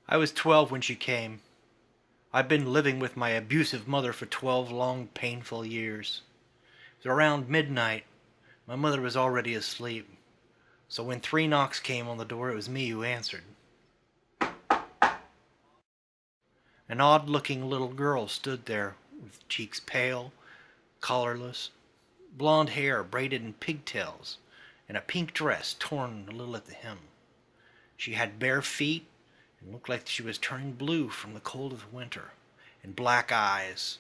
I was 12 when she came. I'd been living with my abusive mother for 12 long, painful years. It was around midnight. My mother was already asleep. So when 3 knocks came on the door, it was me who answered. An odd-looking little girl stood there, with cheeks pale, colorless, blonde hair braided in pigtails, and a pink dress torn a little at the hem. She had bare feet and looked like she was turning blue from the cold of winter, and black eyes,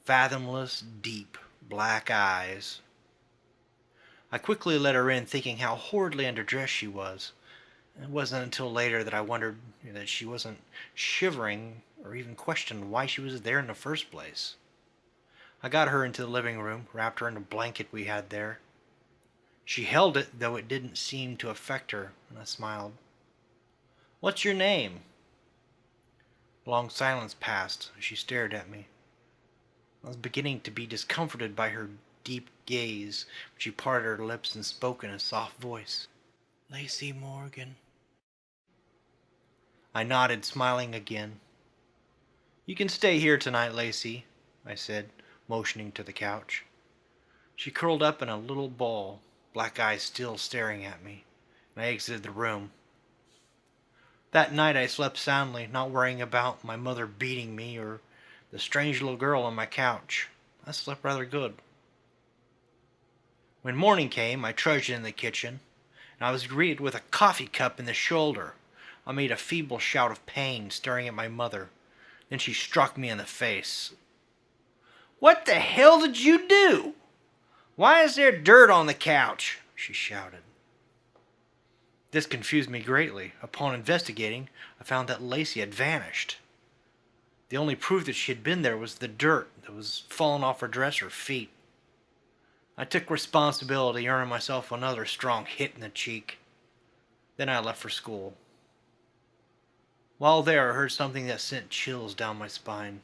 fathomless, deep black eyes. I quickly let her in, thinking how horridly underdressed she was. It wasn't until later that I wondered that she wasn't shivering or even questioned why she was there in the first place. I got her into the living room, wrapped her in a blanket we had there. She held it, though it didn't seem to affect her, and I smiled. "What's your name?" A long silence passed as she stared at me. I was beginning to be discomforted by her deep gaze, but she parted her lips and spoke in a soft voice. "Lacey Morgan." I nodded, smiling again. "You can stay here tonight, Lacey," I said, motioning to the couch. She curled up in a little ball, black eyes still staring at me, and I exited the room. That night I slept soundly, not worrying about my mother beating me or the strange little girl on my couch. I slept rather good. When morning came, I trudged in the kitchen, and I was greeted with a coffee cup in the shoulder. I made a feeble shout of pain, staring at my mother. Then she struck me in the face. "What the hell did you do? Why is there dirt on the couch?" she shouted. This confused me greatly. Upon investigating, I found that Lacey had vanished. The only proof that she had been there was the dirt that was fallen off her dress or feet. I took responsibility, earning myself another strong hit in the cheek. Then I left for school. While there, I heard something that sent chills down my spine.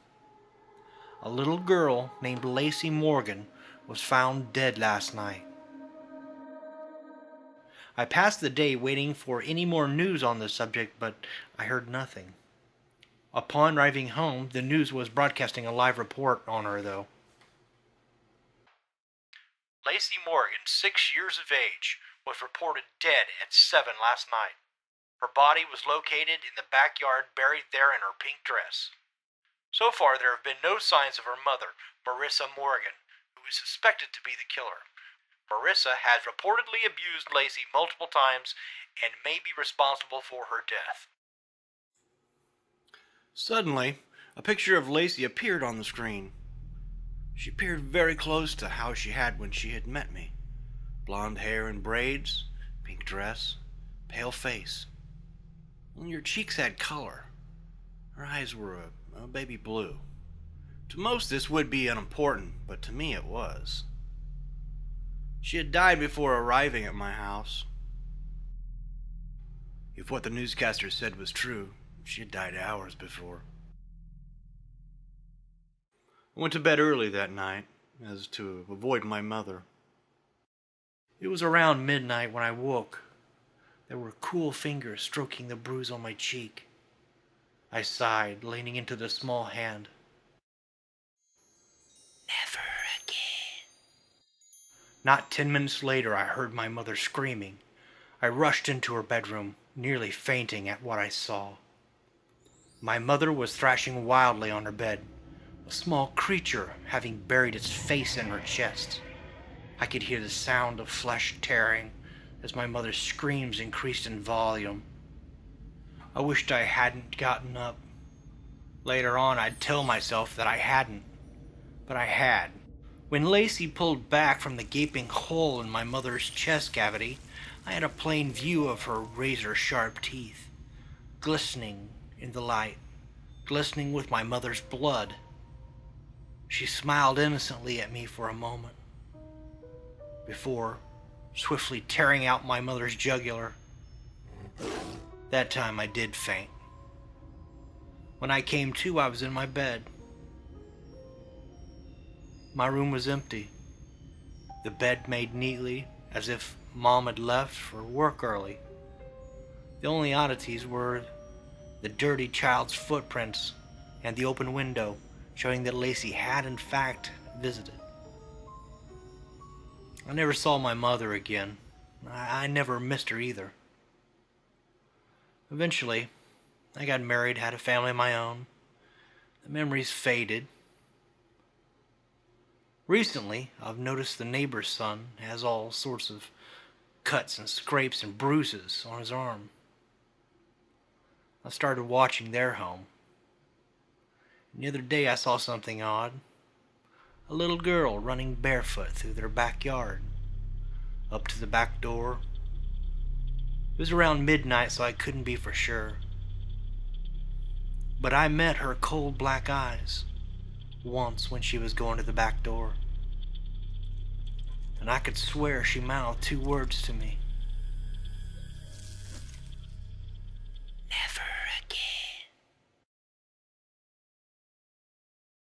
A little girl named Lacey Morgan was found dead last night. I passed the day waiting for any more news on the subject, but I heard nothing. Upon arriving home, the news was broadcasting a live report on her, though. Lacey Morgan, 6 years of age, was reported dead at 7 last night. Her body was located in the backyard, buried there in her pink dress. So far, there have been no signs of her mother, Marissa Morgan, who is suspected to be the killer. Marissa has reportedly abused Lacey multiple times and may be responsible for her death. Suddenly, a picture of Lacey appeared on the screen. She appeared very close to how she had when she had met me. Blonde hair and braids, pink dress, pale face. Only her cheeks had color. Her eyes were a baby blue. To most this would be unimportant, but to me it was. She had died before arriving at my house. If what the newscaster said was true, she had died hours before. I went to bed early that night, as to avoid my mother. It was around midnight when I woke. There were cool fingers stroking the bruise on my cheek. I sighed, leaning into the small hand. Never again. Not 10 minutes later, I heard my mother screaming. I rushed into her bedroom, nearly fainting at what I saw. My mother was thrashing wildly on her bed, a small creature having buried its face in her chest. I could hear the sound of flesh tearing as my mother's screams increased in volume. I wished I hadn't gotten up. Later on, I'd tell myself that I hadn't, but I had. When Lacey pulled back from the gaping hole in my mother's chest cavity, I had a plain view of her razor-sharp teeth, glistening in the light, glistening with my mother's blood. She smiled innocently at me for a moment, before swiftly tearing out my mother's jugular. That time I did faint. When I came to, I was in my bed. My room was empty. The bed made neatly, as if Mom had left for work early. The only oddities were the dirty child's footprints, and the open window showing that Lacey had in fact visited. I never saw my mother again. I never missed her either. Eventually, I got married, had a family of my own. The memories faded. Recently, I've noticed the neighbor's son has all sorts of cuts and scrapes and bruises on his arm. I started watching their home. And the other day I saw something odd. A little girl running barefoot through their backyard, up to the back door. It was around midnight, so I couldn't be for sure. But I met her cold black eyes once when she was going to the back door. And I could swear she mouthed 2 words to me.